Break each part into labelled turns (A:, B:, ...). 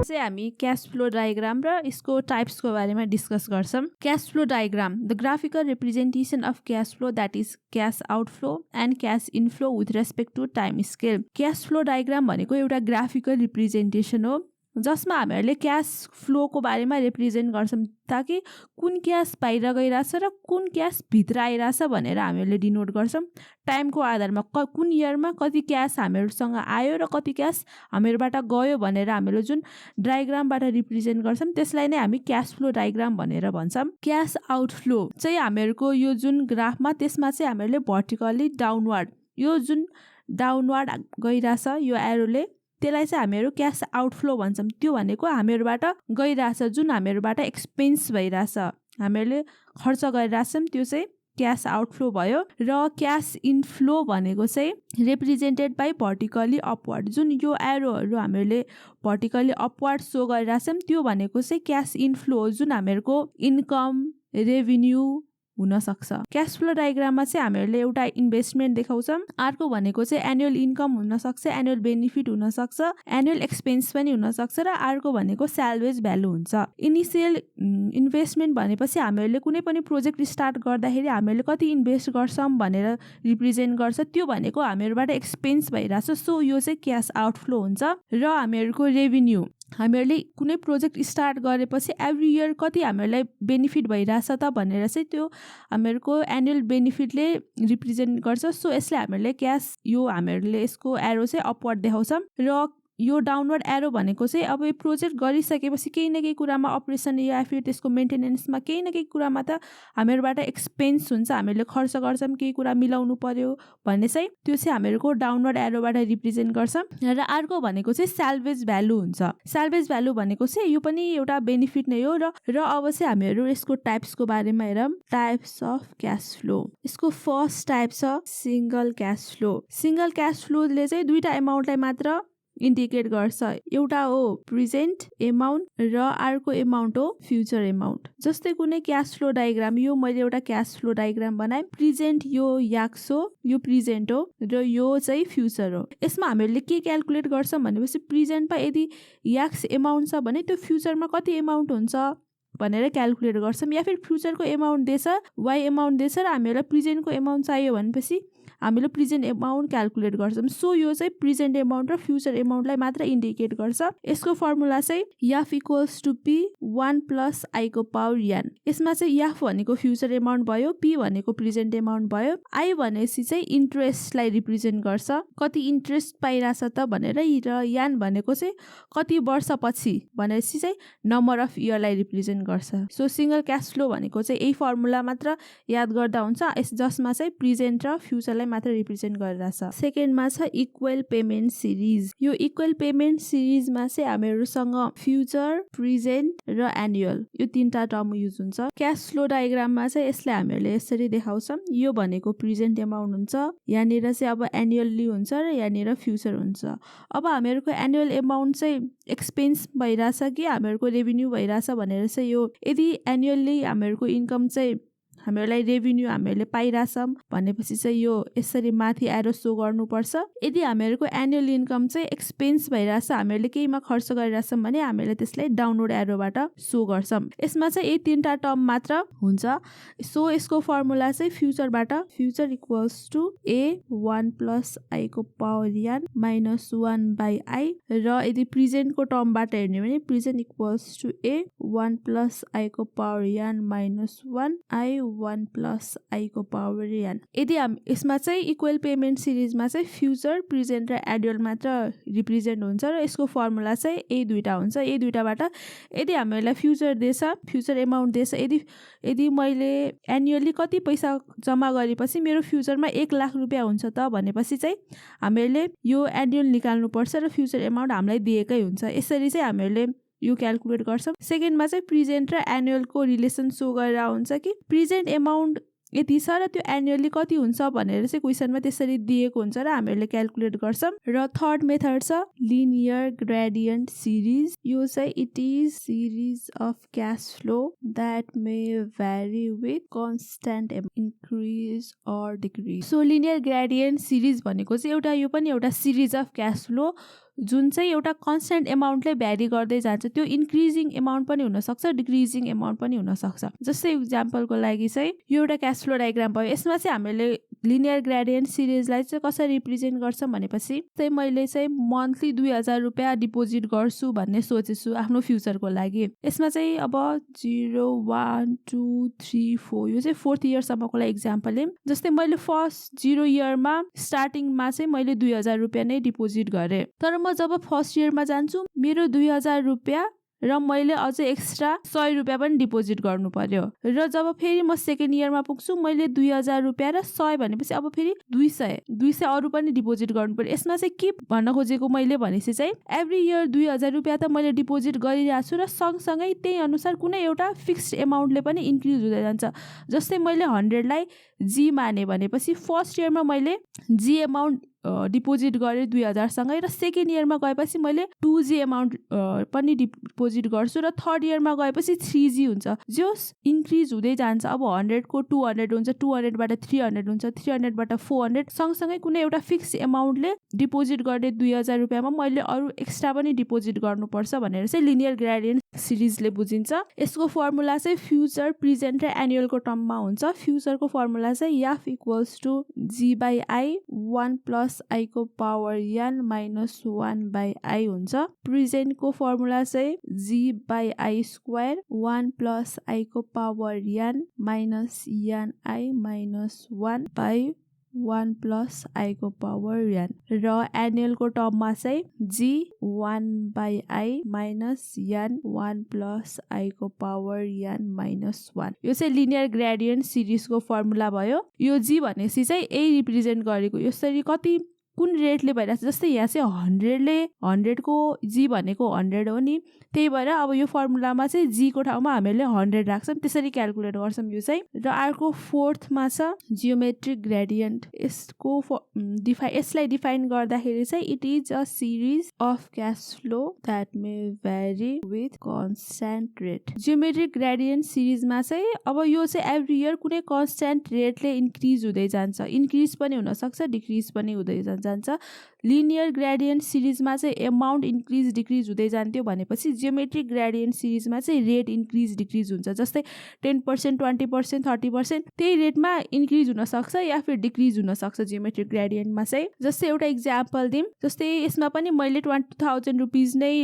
A: चाहिँ हामी cash flow diagram र यसको टाइप्सको बारेमा डिस्कस गर्छौं। Cash flow diagram, the graphical representation of cash flow that is cash outflow and cash inflow with respect to time scale. Cash flow diagram भनेको एउटा graphical representation हो जसमा हामीहरूले क्याश फ्लोको बारेमा रिप्रेजेन्ट गर्छौं ताकि कुन क्याश बाहिर गइरहेछ र कुन क्याश भित्र आइरहेछ भनेर हामीहरूले डिनोट गर्छौं। टाइमको आधारमा कुन इयरमा कति क्याश हामीहरूसँग आयो र कति क्याश हामीहरूबाट गयो भनेर हामीले जुन डायग्रामबाट रिप्रेजेन्ट गर्छौं त्यसलाई नै हामी क्याश फ्लो डायग्राम भनेर भन्छौं। क्याश आउटफ्लो चाहिँ हामीहरूको यो जुन ग्राफमा त्यसमा चाहिँ हामीहरूले भर्टिकली डाउनवर्ड, यो जुन डाउनवर्ड गइरहेछ यो एरोले त्यसलाई चाहिँ हामीहरू क्याश आउटफ्लो भन्छौं। त्यो भनेको हामीहरूबाट गइरहेछ, जुन हामीहरूबाट एक्सपेन्स भइरहेछ, हामीहरूले खर्च गरिरहेछौं त्यो चाहिँ क्याश आउटफ्लो भयो। र क्याश इनफ्लो भनेको चाहिँ रिप्रेजेन्टेड बाई भर्टिकली अपवर्ड, जुन यो एरोहरू हामीहरूले भर्टिकली अपवर्ड सो गरिरहेछौं त्यो भनेको चाहिँ क्याश इनफ्लो हो, जुन हामीहरूको इन्कम, रेभिन्यू हुन सक्छ। क्याश फ्लो डायग्राममा चाहिँ हामीहरूले एउटा इन्भेस्टमेन्ट देखाउँछौं, अर्को भनेको चाहिँ एनुअल इन्कम हुन सक्छ, एनुअल बेनिफिट हुन सक्छ, एनुअल एक्सपेन्स पनि हुन सक्छ र अर्को भनेको स्यालवेज भ्यालु हुन्छ। इनिसियल इन्भेस्टमेन्ट भनेपछि हामीहरूले कुनै पनि प्रोजेक्ट स्टार्ट गर्दाखेरि हामीहरूले कति इन्भेस्ट गर्छौं भनेर रिप्रेजेन्ट गर्छ, त्यो भनेको हामीहरूबाट एक्सपेन्स भइरहेछ, सो यो चाहिँ क्याश आउटफ्लो हुन्छ। र हामीहरूको रेभिन्यू, हामीहरूले कुनै प्रोजेक्ट स्टार्ट गरेपछि एभ्री इयर कति हामीहरूलाई बेनिफिट भइरहेछ त भनेर चाहिँ त्यो हामीहरूको एनुअल बेनिफिटले रिप्रेजेन्ट गर्छ। सो यसले हामीहरूले क्याश, यो हामीहरूले यसको एरो चाहिँ अपवर्ड देखाउँछौँ र यो डाउनवर्ड एरो भनेको चाहिँ अब यो प्रोजेक्ट गरिसकेपछि केही न केही कुरामा अपरेसन या फिर त्यसको मेन्टेनेन्समा केही न केही कुरामा त हामीहरूबाट एक्सपेन्स हुन्छ, हामीहरूले खर्च गर्छौँ, केही कुरा मिलाउनु पर्यो भन्ने चाहिँ त्यो चाहिँ हामीहरूको डाउनवर्ड एरोबाट रिप्रेजेन्ट गर्छ। र अर्को भनेको चाहिँ स्यालवेज भ्यालु हुन्छ। स्यालवेज भ्यालु भनेको चाहिँ यो पनि एउटा बेनिफिट नै हो। र अब चाहिँ हामीहरू यसको टाइप्सको बारेमा हेरौँ। टाइप्स अफ क्याश फ्लो, यसको फर्स्ट टाइप छ single cash flow. Single cash फ्लोले चाहिँ दुईटा एमाउन्टलाई मात्र इन्डिकेट गर्छ, एउटा हो प्रेजेन्ट एमाउन्ट र अर्को एमाउन्ट हो फ्युचर एमाउन्ट। जस्तै कुनै क्याश फ्लो डायग्राम, यो मैले एउटा क्याश फ्लो डायग्राम बनाएँ, प्रेजेन्ट यो याक्स हो, यो प्रेजेन्ट हो र यो चाहिँ फ्युचर हो। यसमा हामीले के क्याल्कुलेट गर्छौं भनेपछि प्रेजेन्टमा यदि याक्स एमाउन्ट छ भने त्यो फ्युचरमा कति एमाउन्ट हुन्छ भनेर क्याल्कुलेट गर्छौं, या फिर फ्युचरको एमाउन्ट दिएछ, वाइ एमाउन्ट दिएछ र हामीलाई प्रेजेन्टको एमाउन्ट चाहियो भनेपछि हामीले प्रेजेन्ट एमाउन्ट क्याल्कुलेट गर्छौं। सो यो चाहिँ प्रेजेन्ट एमाउन्ट र फ्युचर एमाउन्टलाई मात्र इन्डिकेट गर्छ। यसको फर्मुला चाहिँ F equals to P 1 plus I को पावर एन। यसमा चाहिँ एफ भनेको फ्युचर एमाउन्ट भयो, पी भनेको प्रेजेन्ट एमाउन्ट भयो, आई भनेपछि चाहिँ इन्ट्रेस्टलाई रिप्रेजेन्ट गर्छ, कति इन्ट्रेस्ट पाइरहेछ त भनेर, र एन भनेको चाहिँ कति वर्षपछि भनेपछि चाहिँ नम्बर अफ इयरलाई रिप्रेजेन्ट गर्छ। सो सिंगल क्याश फ्लो भनेको चाहिँ यही फर्मुला मात्र याद गर्दा हुन्छ, जसमा चाहिँ प्रेजेन्ट र फ्युचरलाई मात्र रिप्रेजेन्ट गरिरहेछ। सेकेन्डमा छ इक्वल पेमेन्ट सिरिज। यो इक्वल पेमेन्ट सिरिजमा चाहिँ हामीहरूसँग फ्युचर, प्रेजेन्ट र एनुअल यो तीनटा टर्म युज हुन्छ। क्याश फ्लो डायग्राममा चाहिँ यसलाई हामीहरूले यसरी देखाउँछौँ, यो भनेको प्रेजेन्ट एमाउन्ट हुन्छ, यहाँनिर चाहिँ अब एनुअली हुन्छ र यहाँनिर फ्युचर हुन्छ। अब हामीहरूको एनुअल एमाउन्ट चाहिँ एक्सपेन्स भइरहेछ कि हामीहरूको रेभिन्यू भइरहेछ भनेर चाहिँ यो यदि एनुअली हामीहरूको इन्कम चाहिँ हामीहरूलाई रेभिन्यू हामीहरूले पाइरहेछौँ भनेपछि चाहिँ यो यसरी माथि एरो सो गर्नुपर्छ। यदि हामीहरूको एनुअल इन्कम चाहिँ एक्सपेन्स भइरहेछ, हामीहरूले केहीमा खर्च गरिरहेछौँ भने हामीले त्यसलाई डाउनवर्ड एरोबाट सो गर्छौँ। यसमा चाहिँ यही तीनटा टर्म मात्र हुन्छ। सो यसको फर्मुला चाहिँ फ्युचरबाट future equals to A 1 plus I को power N minus 1 by I, र यदि प्रेजेन्टको टर्मबाट हेर्ने भने present equals to A 1 plus I को power N minus 1 I 1 plus I को पावर एन। यदि यसमा चाहिँ इक्वल पेमेन्ट सिरिजमा चाहिँ फ्युचर, प्रेजेन्ट र एनुअल मात्र रिप्रेजेन्ट हुन्छ र यसको फर्मुला चाहिँ यही दुईटा हुन्छ। यही दुईटाबाट यदि हामीलाई फ्युचर दिएछ, फ्युचर एमाउन्ट दिएछ, यदि मैले एनुअली कति पैसा जम्मा गरेपछि मेरो फ्युचरमा 1 लाख रुपियाँ हुन्छ त भनेपछि चाहिँ हामीले यो एनुअल निकाल्नुपर्छ र फ्युचर एमाउन्ट हामीलाई दिएकै हुन्छ। यसरी चाहिँ हामीले यो क्याल्कुलेट गर्छौँ। सेकेन्डमा चाहिँ प्रेजेन्ट र एनुअलको रिलेसन सो गरेर हुन्छ कि प्रेजेन्ट एमाउन्ट यति छ र त्यो एनुअली कति हुन्छ भनेर चाहिँ क्वेसनमा त्यसरी दिएको हुन्छ र हामीहरूले क्याल्कुलेट गर्छौँ। र थर्ड मेथड छ लिनियर ग्रेडियन्ट सिरिज। यो चाहिँ it is series of cash flow that may vary with constant increase or decrease. So linear gradient series भनेको चाहिँ यो पनि एउटा सिरिज अफ क्याश फ्लो जुन चाहिँ एउटा कन्स्टेन्ट एमाउन्टले भ्यारी गर्दै जान्छ, त्यो इन्क्रिजिङ एमाउन्ट पनि हुनसक्छ, डिक्रिजिङ एमाउन्ट पनि हुनसक्छ। जस्तै इक्जाम्पलको लागि चाहिँ यो एउटा क्यास फ्लो डायग्राम भयो। यसमा चाहिँ हामीले लिनियर ग्रेडियन्ट सिरिजलाई चाहिँ कसरी रिप्रेजेन्ट गर्छौँ भनेपछि चाहिँ मैले चाहिँ मन्थली 2000 रुपियाँ डिपोजिट गर्छु भन्ने सोचेछु आफ्नो फ्युचरको लागि। यसमा चाहिँ अब 0 1 2 3 4 यो चाहिँ 4th इयरसम्मको लागि इक्जाम्पल लिम। जस्तै मैले फर्स्ट 0 इयरमा स्टार्टिङमा चाहिँ मैले 2000 रुपियाँ नै डिपोजिट गरेँ, तर म जब फर्स्ट इयरमा जान्छु मेरो 2000 रुपियाँ र मैले अझै एक्स्ट्रा 100 रुपियाँ पनि डिपोजिट गर्नु पर्यो, र जब फेरि म सेकेन्ड इयरमा पुग्छु मैले 2000 रुपियाँ र 100 भनेपछि अब फेरि 200 अरू पनि डिपोजिट गर्नु पर्यो। यसमा चाहिँ के भन्न खोजेको मैले भनेपछि चाहिँ एभ्री इयर 2000 रुपियाँ त मैले डिपोजिट गरिरहेको छु र सँगसँगै त्यही अनुसार कुनै एउटा फिक्स्ड एमाउन्टले पनि इन्क्रिज हुँदै जान्छ। जस्तै मैले 100 लाई जी माने भनेपछि फर्स्ट इयरमा मैले जी एमाउन्ट डिपोजिट गरेँ 2000 सँगै, र सेकेन्ड इयरमा गएपछि मैले 2G एमाउन्ट पनि डिपोजिट गर्छु, र थर्ड इयरमा गएपछि 3G हुन्छ, जो इन्क्रिज हुँदै जान्छ। अब 100 को 200 हुन्छ, 200 बाट 300 हुन्छ, 300 बाट 400, सँगसँगै कुनै एउटा फिक्स एमाउन्टले डिपोजिट गर्ने 2000 रुपियाँमा मैले अरू एक्स्ट्रा पनि डिपोजिट गर्नुपर्छ भनेर चाहिँ लिनियर ग्रेडियन्ट सिरिजले बुझिन्छ। यसको फर्मुला चाहिँ फ्युचर, प्रेजेन्ट र एनुअलको टर्ममा हुन्छ। फ्युचरको फर्मुला चाहिँ F equals to G/I 1 plus I को power n minus 1 by I हुन्छ। प्रेजेन्टको फर्मुला चाहिँ G/I स्क्वायर 1 प्लस I को power n minus n I minus 1 by 1 plus I को पावर n, र एनुअलको टर्ममा चाहिँ G 1 by I minus n 1 plus I को पावर n माइनस 1। यो चाहिँ लिनियर ग्रेडियन्ट सिरिजको फर्मुला भयो। यो G भनेपछि चाहिँ A रिप्रेजेन्ट गरेको यसरी कति कुन रेटले भइरहेको छ। जस्तै यहाँ चाहिँ 100 को G भनेको 100 हो नि, त्यही भएर अब यो फर्मुलामा चाहिँ G को ठाउँमा हामीले 100 राख्छौँ, त्यसरी क्याल्कुलेट गर्छौँ यो चाहिँ। र अर्को फोर्थमा छ जियोमेट्रिक ग्रेडियन्ट। यसलाई डिफाइन गर्दाखेरि चाहिँ it is a series of cash flow that may vary with constant rate. Geometric gradient सिरिजमा चाहिँ अब यो चाहिँ एभ्री इयर कुनै कन्स्ट्यान्ट रेटले इन्क्रिज हुँदै जान्छ, इन्क्रिज पनि हुनसक्छ, डिक्रिज पनि हुँदै जान्छ। लिनियर ग्रेडियन्ट सिरिजमा चाहिँ एमाउन्ट इन्क्रिज डिक्रिज हुँदै जान्थ्यो भनेपछि जियोमेट्रिक ग्रेडियन्ट सिरिजमा चाहिँ रेट इन्क्रिज डिक्रिज हुन्छ। जस्तै 10%, 20%, 30% त्यही रेटमा इन्क्रिज हुनसक्छ या फिर डिक्रिज हुनसक्छ जियोमेट्रिक ग्रेडियन्टमा चाहिँ। जस्तै एउटा इक्जाम्पल दिउँ, जस्तै यसमा पनि मैले 20,000 रुपिज नै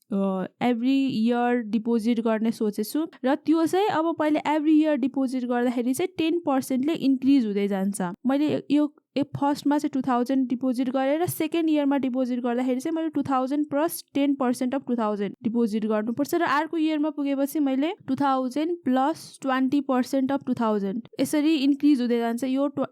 A: एभ्री इयर डिपोजिट गर्ने सोचेछु, र त्यो चाहिँ अब पहिले एभ्री इयर डिपोजिट गर्दाखेरि चाहिँ 10%ले इन्क्रिज हुँदै जान्छ। मैले यो फर्स्टमा चाहिँ 2000 डिपोजिट गरेर सेकेन्ड इयरमा डिपोजिट गर्दाखेरि चाहिँ मैले 2000 प्लस 10% अफ 2000 डिपोजिट गर्नुपर्छ, र अर्को इयरमा पुगेपछि मैले 2000 प्लस 20% अफ 2000 यसरी इन्क्रिज हुँदै जान्छ।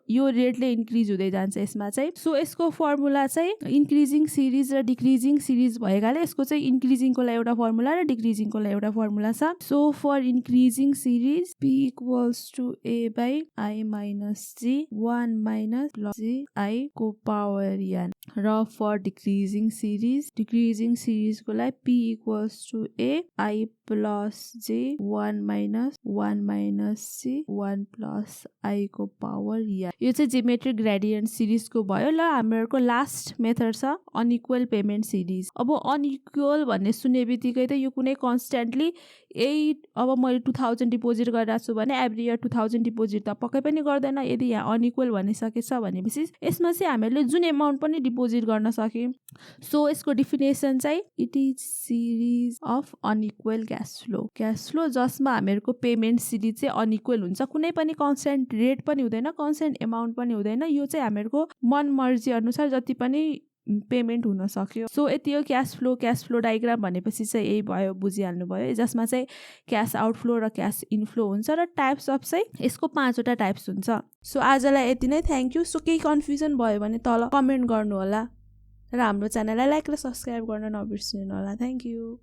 A: यो रेटले इन्क्रिज हुँदै जान्छ यसमा चाहिँ। सो यसको फर्मुला चाहिँ इन्क्रिजिङ सिरिज र डिक्रिजिङ सिरिज भएकाले यसको चाहिँ इन्क्रिजिङको लागि एउटा फर्मुला र डिक्रिजिङको लागि एउटा फर्मुला छ। So for increasing series P equals to A by I minus G 1 minus G I को पावर n, र फर डिक्रिजिङ सिरिजको लागि P equals to A I plus J 1 minus 1 minus G 1 plus I को power n। यो चाहिँ geometric gradient सिरिजको भयो। ल हाम्रो लास्ट मेथड छ अनइक्वल पेमेन्ट सिरिज। अब अनइक्वल भन्ने सुन्ने बित्तिकै त यो कुनै कन्स्ट्यान्टली अब मैले 2000 डिपोजिट गरिरहेको छु भने एभ्री इयर 2000 डिपोजिट त पक्कै पनि गर्दैन। यदि यहाँ अनइक्वल भनिसकेछ भनेपछि यसमा चाहिँ हामीले जुन एमाउन्ट पनि डिपोजिट गर्न सक्यौँ। सो यसको डिफिनेसन चाहिँ it is series of unequal cash flow जसमा हामीहरूको पेमेन्ट सिरिज चाहिँ अनइक्वल हुन्छ। कुनै पनि कन्स्ट्यान्ट रेट पनि हुँदैन, कन्स्ट्यान्ट एमाउन्ट पनि हुँदैन। यो चाहिँ हामीहरूको मन मर्जी अनुसार जति पनि पेमेन्ट हुन सक्यो। सो यति हो क्यास फ्लो डायग्राम भनेपछि चाहिँ यही भयो, बुझिहाल्नु भयो, जसमा चाहिँ क्यास आउटफ्लो र क्यास इनफ्लो हुन्छ, र टाइप्स अफ चाहिँ यसको 5वटा टाइप्स हुन्छ। सो आजलाई यति नै, थ्याङ्क यू। सो केही कन्फ्युजन भयो भने तल कमेन्ट गर्नु होला, र हाम्रो च्यानललाई लाइक र सब्सक्राइब गर्न नबिर्सिनु होला। Thank you.